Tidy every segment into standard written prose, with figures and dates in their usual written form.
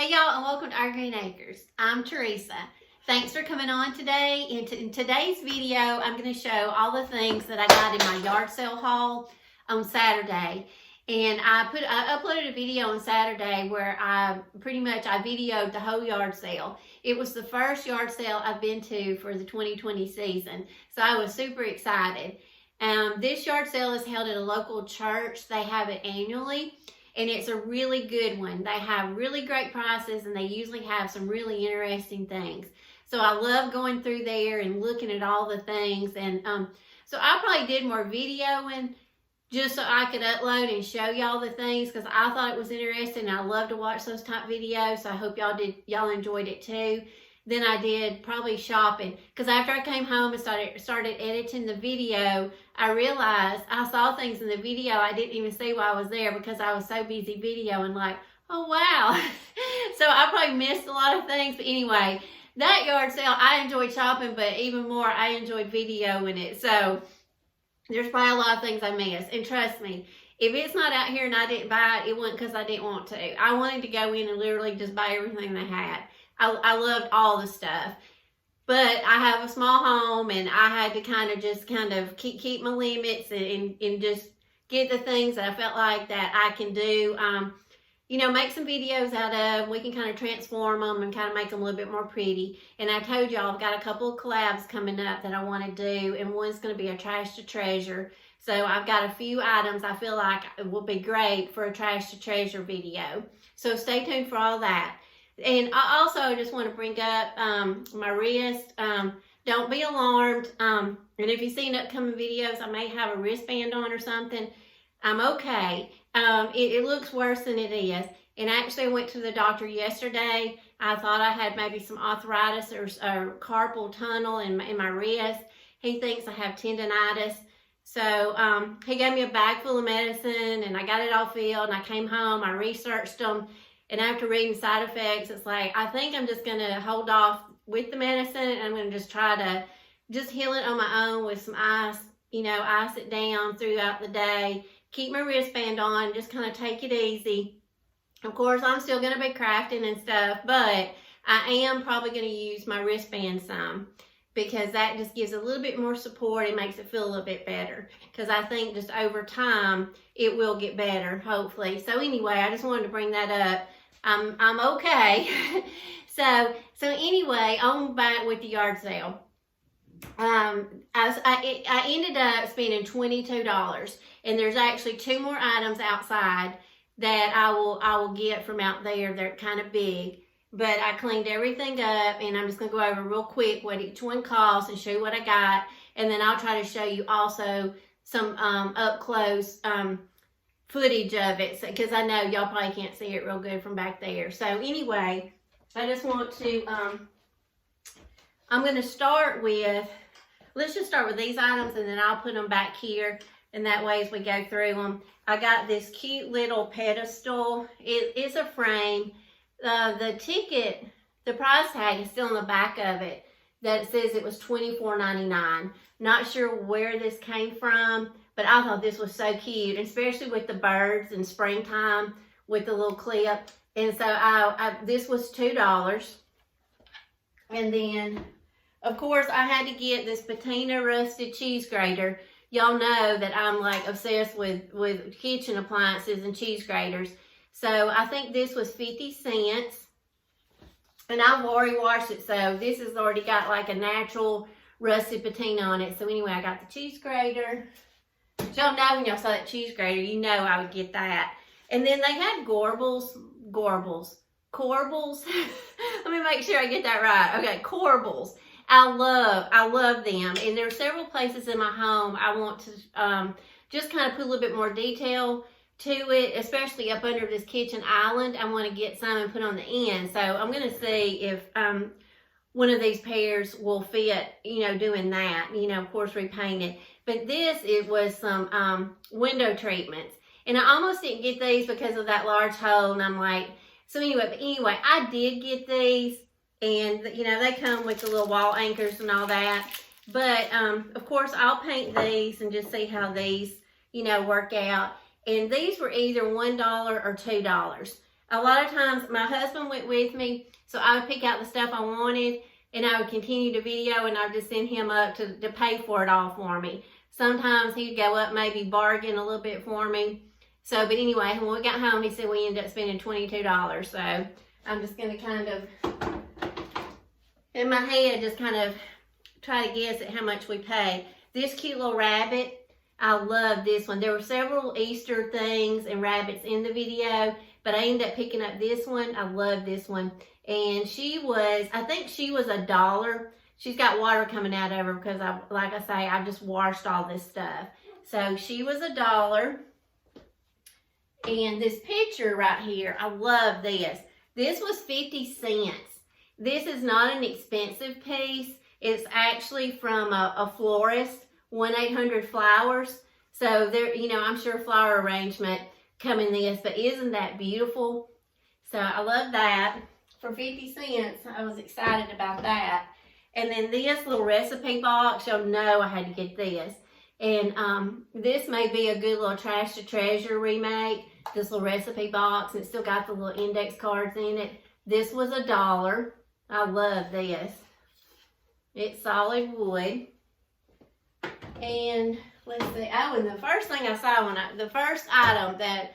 Hey y'all, and welcome to our Green Acres. I'm Teresa. Thanks for coming on today. In today's video, I'm going to show all the things that I got in my yard sale haul on Saturday. And I uploaded a video on Saturday where I videoed the whole yard sale. It was the first yard sale I've been to for the 2020 season, so I was super excited. This yard sale is held at a local church. They have it annually. And it's a really good one. They have really great prices, and they usually have some really interesting things. So I love going through there and looking at all the things. And so I probably did more videoing just so I could upload and show y'all the things, because I thought it was interesting. I love to watch those type videos. So I hope y'all enjoyed it too. Then I did probably shopping, because after I came home and started editing the video, I realized I saw things in the video I didn't even see while I was there, because I was so busy videoing, like, oh wow. So I probably missed a lot of things. But anyway, that yard sale, I enjoyed shopping, but even more I enjoyed videoing it. So there's probably a lot of things I missed. And trust me, if it's not out here and I didn't buy it, it wasn't because I didn't want to. I wanted to go in and literally just buy everything they had. I loved all the stuff, but I have a small home, and I had to kind of keep my limits and just get the things that I felt like that I can do, make some videos out of. We can kind of transform them and kind of make them a little bit more pretty. And I told y'all I've got a couple of collabs coming up that I want to do, and one's going to be a trash to treasure. So I've got a few items I feel like will be great for a trash to treasure video. So stay tuned for all that. And I also just want to bring up my wrist. Don't be alarmed. And if you see in upcoming videos, I may have a wristband on or something. I'm okay. It looks worse than it is. And actually, I went to the doctor yesterday. I thought I had maybe some arthritis or carpal tunnel in my wrist. He thinks I have tendonitis. So he gave me a bag full of medicine, and I got it all filled. And I came home. I researched them. And after reading side effects, it's like, I think I'm just going to hold off with the medicine, and I'm going to just try to just heal it on my own with some ice, ice it down throughout the day, keep my wristband on, just kind of take it easy. Of course, I'm still going to be crafting and stuff, but I am probably going to use my wristband some, because that just gives a little bit more support. It makes it feel a little bit better, because I think just over time, it will get better, hopefully. So anyway, I just wanted to bring that up. I'm okay. So anyway, on back with the yard sale. I ended up spending $22, and there's actually 2 more items outside that I will get from out there. They're kind of big, but I cleaned everything up, and I'm just gonna go over real quick what each one costs and show you what I got, and then I'll try to show you also some up close footage of it, because I know y'all probably can't see it real good from back there. So anyway, I just want to, I'm going to start with, let's just start with these items, and then I'll put them back here, and that way as we go through them. I got this cute little pedestal. It is a frame. The ticket, the price tag is still on the back of it, that it says it was $24.99. Not sure where this came from, but I thought this was so cute, especially with the birds in springtime with the little clip. And so this was $2. And then, of course, I had to get this patina rusted cheese grater. Y'all know that I'm like obsessed with kitchen appliances and cheese graters. So I think this was 50 cents. And I've already washed it, so this has already got like a natural rusted patina on it. So anyway, I got the cheese grater. Y'all know when y'all saw that cheese grater, you know I would get that. And then they had corbels. Let me make sure I get that right. Okay, corbels. I love them. And there are several places in my home I want to just kind of put a little bit more detail to it, especially up under this kitchen island. I want to get some and put on the end. So I'm going to see if one of these pairs will fit, doing that, of course repaint it. But it was some window treatments. And I almost didn't get these because of that large hole. And I'm like, so anyway, I did get these. And, they come with the little wall anchors and all that. But, of course, I'll paint these and just see how these, work out. And these were either $1 or $2. a lot of times my husband went with me, so I would pick out the stuff I wanted, and I would continue to video, and I would just send him up to pay for it all for me. Sometimes he'd go up, maybe bargain a little bit for me. So, but anyway, when we got home, he said we ended up spending $22. So I'm just going to kind of, in my head, just kind of try to guess at how much we paid. This cute little rabbit, I love this one. There were several Easter things and rabbits in the video, but I ended up picking up this one. I love this one. And she was, I think she was $1. She's got water coming out of her because, like I say, I just washed all this stuff. So she was $1. And this picture right here, I love this. This was 50 cents. This is not an expensive piece. It's actually from a florist, 1-800-Flowers. So there, you know, I'm sure flower arrangement come in this, but isn't that beautiful? So I love that. For 50 cents, I was excited about that. And then this little recipe box, you'll know I had to get this. And this may be a good little Trash to Treasure remake. This little recipe box. It's still got the little index cards in it. This was $1. I love this. It's solid wood. And let's see. Oh, and the first thing I saw the first item that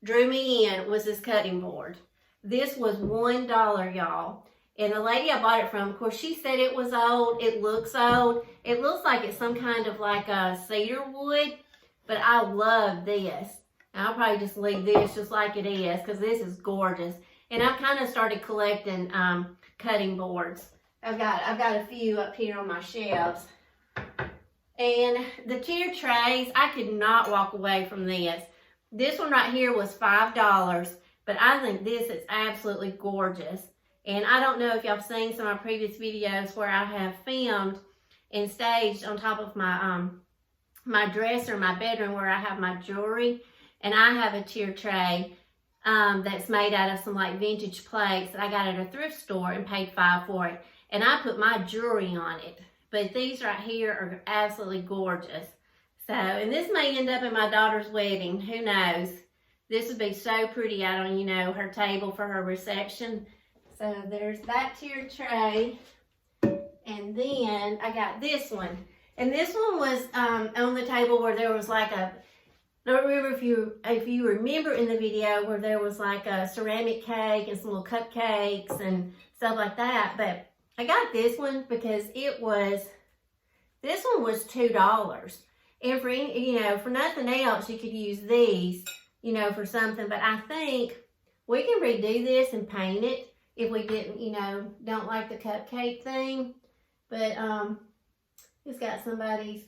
drew me in was this cutting board. This was $1, y'all. And the lady I bought it from, of course, she said it was old. It looks old. It looks like it's some kind of like a cedar wood. But I love this. And I'll probably just leave this just like it is because this is gorgeous. And I've kind of started collecting cutting boards. I've got a few up here on my shelves. And the tier trays, I could not walk away from this. This one right here was $5. But I think this is absolutely gorgeous. And I don't know if y'all have seen some of my previous videos where I have filmed and staged on top of my my dresser in my bedroom where I have my jewelry. And I have a tier tray that's made out of some like vintage plates that I got at a thrift store and paid $5 for it. And I put my jewelry on it. But these right here are absolutely gorgeous. So, and this may end up at my daughter's wedding. Who knows? This would be so pretty out on, you know, her table for her reception. So there's that tier tray. And then I got this one. And this one was on the table where there was like a, I don't remember if you remember in the video where there was like a ceramic cake and some little cupcakes and stuff like that. But I got this one because this one was $2. And for, you know, for nothing else, you could use these, you know, for something. But I think we can redo this and paint it if we didn't, you know, don't like the cupcake thing. But it's got somebody's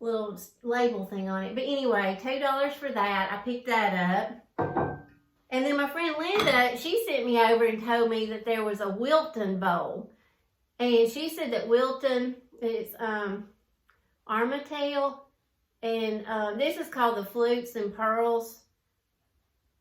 little label thing on it. But anyway, $2 for that. I picked that up. And then my friend Linda, she sent me over and told me that there was a Wilton bowl. And she said that Wilton is Armatail. And this is called the Flutes and Pearls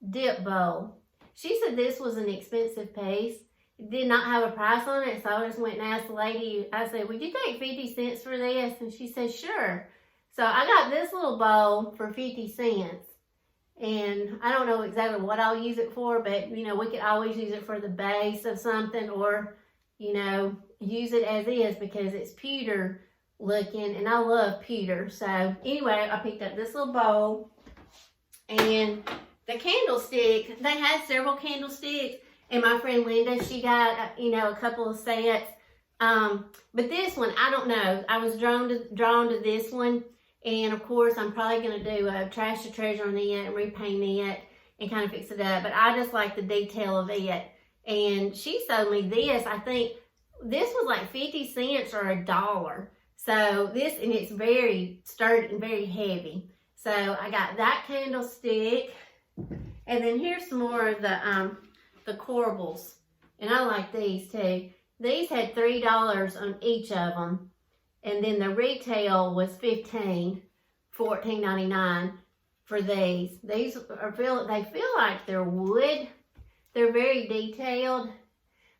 Dip Bowl. She said this was an expensive piece. It did not have a price on it, so I just went and asked the lady. I said, would you take 50 cents for this? And she said, sure. So I got this little bowl for 50 cents. And I don't know exactly what I'll use it for, but, you know, we could always use it for the base of something or, you know, use it as is because it's pewter looking, and I love pewter. So anyway, I picked up this little bowl. And the candlestick, they had several candlesticks. And my friend Linda, she got, you know, a couple of sets. But this one, I don't know. I was drawn to this one. And of course, I'm probably going to do a Trash to Treasure on it and repaint it and kind of fix it up. But I just like the detail of it. And she sold me this. I think this was like 50 cents or $1. So this, and it's very sturdy and very heavy. So I got that candlestick. And then here's some more of the corbels. And I like these too. These had $3 on each of them. And then the retail was $14.99 for these. These they feel like they're wood. They're very detailed.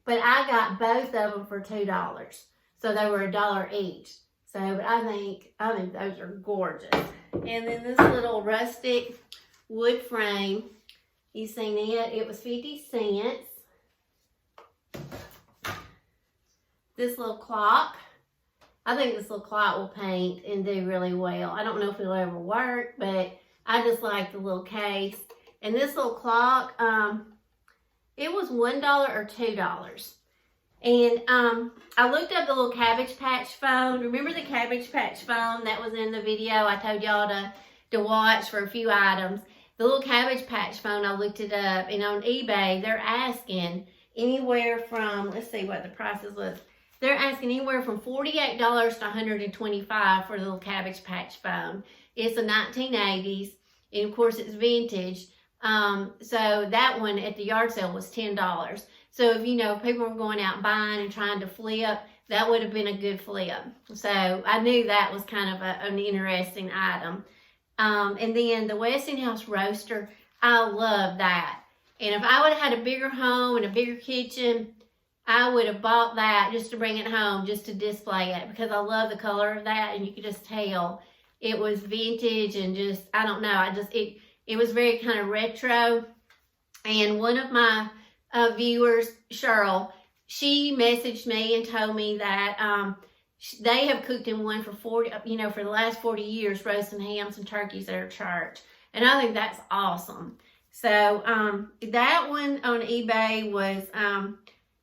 But I got both of them for $2. So they were $1 each. So but I think those are gorgeous. And then this little rustic wood frame You seen it? It was 50 cents. This little clock. I think this little clock will paint and do really well. I don't know if it'll ever work, but I just like the little case. And this little clock, it was $1 or $2. And I looked up the little Cabbage Patch phone. Remember the Cabbage Patch phone that was in the video I told y'all to watch for a few items? The little Cabbage Patch phone, I looked it up, and on eBay, they're asking anywhere from, let's see what the prices was. They're asking anywhere from $48 to $125 for the little Cabbage Patch phone. It's the 1980s, and of course it's vintage. So that one at the yard sale was $10. So if people were going out buying and trying to flip, that would have been a good flip. So I knew that was kind of an interesting item. And then the Westinghouse roaster, I love that. And if I would have had a bigger home and a bigger kitchen, I would have bought that just to bring it home, just to display it, because I love the color of that, and you could just tell it was vintage and just, I don't know, it was very kind of retro. And one of my viewers, Cheryl, she messaged me and told me that they have cooked in one for for the last 40 years, roasting hams and turkeys at her church. And I think that's awesome. So that one on eBay was,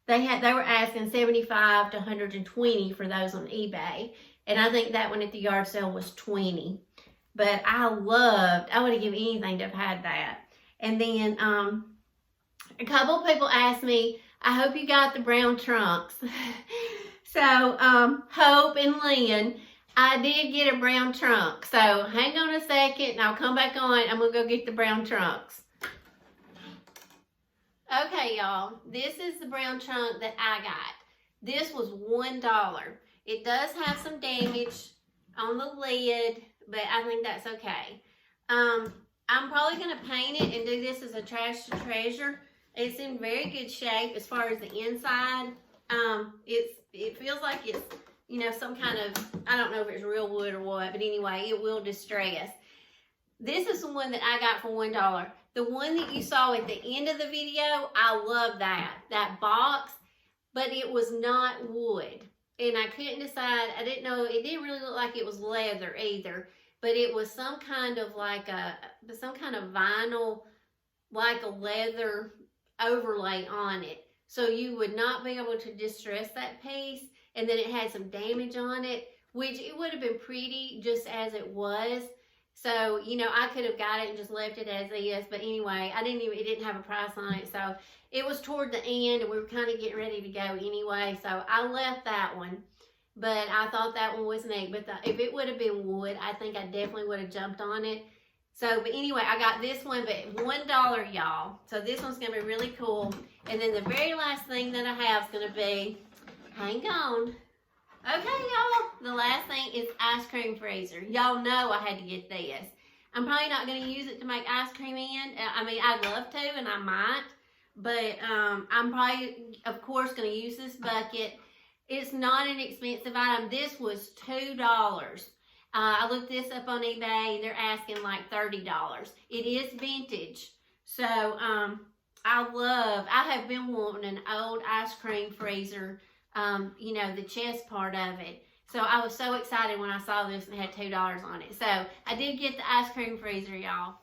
they were asking $75 to $120 for those on eBay. And I think that one at the yard sale was $20. But I would have given anything to have had that. And then a couple of people asked me, I hope you got the brown trunks. So Hope and Lynn, I did get a brown trunk. So hang on a second and I'll come back on. I'm going to go get the brown trunks. Okay, y'all, this is the brown trunk that I got. This was $1. It does have some damage on the lid, but I think that's okay. I'm probably going to paint it and do this as a trash to treasure. It's in very good shape as far as the inside. It feels like it's, some kind of, I don't know if it's real wood or what, but anyway, it will distress. This is the one that I got for $1. The one that you saw at the end of the video, I love that box, but it was not wood. And I couldn't decide, I didn't know, it didn't really look like it was leather either, but it was some kind of vinyl, like a leather overlay on it. So you would not be able to distress that piece. And then it had some damage on it, which it would have been pretty just as it was. So, I could have got it and just left it as is. But anyway, it didn't have a price on it. So it was toward the end and we were kind of getting ready to go anyway. So I left that one. But I thought that one was neat. But if it would have been wood, I think I definitely would have jumped on it. So, but anyway, I got this one, but $1, y'all. So this one's going to be really cool. And then the very last thing that I have is going to be, hang on. Okay, y'all, the last thing is ice cream freezer. Y'all know I had to get this. I'm probably not going to use it to make ice cream in. I mean, I'd love to, and I might. But I'm probably, of course, going to use this bucket. It's not an expensive item. This was $2. I looked this up on eBay. They're asking like $30. It is vintage. So I have been wanting an old ice cream freezer. The chest part of it. So I was so excited when I saw this and it had $2 on it. So I did get the ice cream freezer, y'all.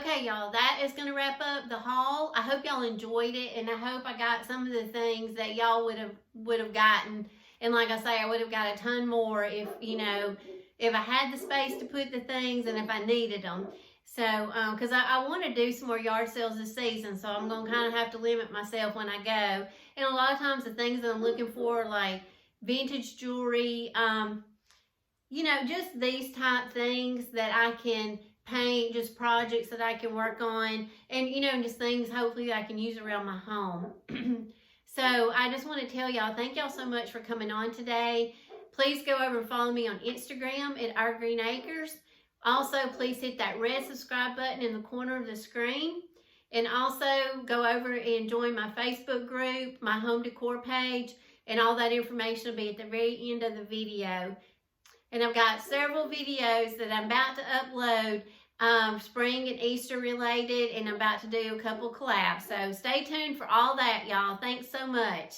Okay, y'all, that is going to wrap up the haul. I hope y'all enjoyed it, and I hope I got some of the things that y'all would have gotten. And like I say, I would have got a ton more if I had the space to put the things and if I needed them. So, because I want to do some more yard sales this season, so I'm going to kind of have to limit myself when I go. And a lot of times the things that I'm looking for, like vintage jewelry, just these type things that I can paint, just projects that I can work on, and, just things hopefully I can use around my home. So I just want to tell y'all, thank y'all so much for coming on today. Please go over and follow me on Instagram at Our Greene Acres. Also, please hit that red subscribe button in the corner of the screen. And also go over and join my Facebook group, my home decor page, and all that information will be at the very end of the video. And I've got several videos that I'm about to upload spring and Easter related, and I'm about to do a couple collabs. So stay tuned for all that, y'all. Thanks so much.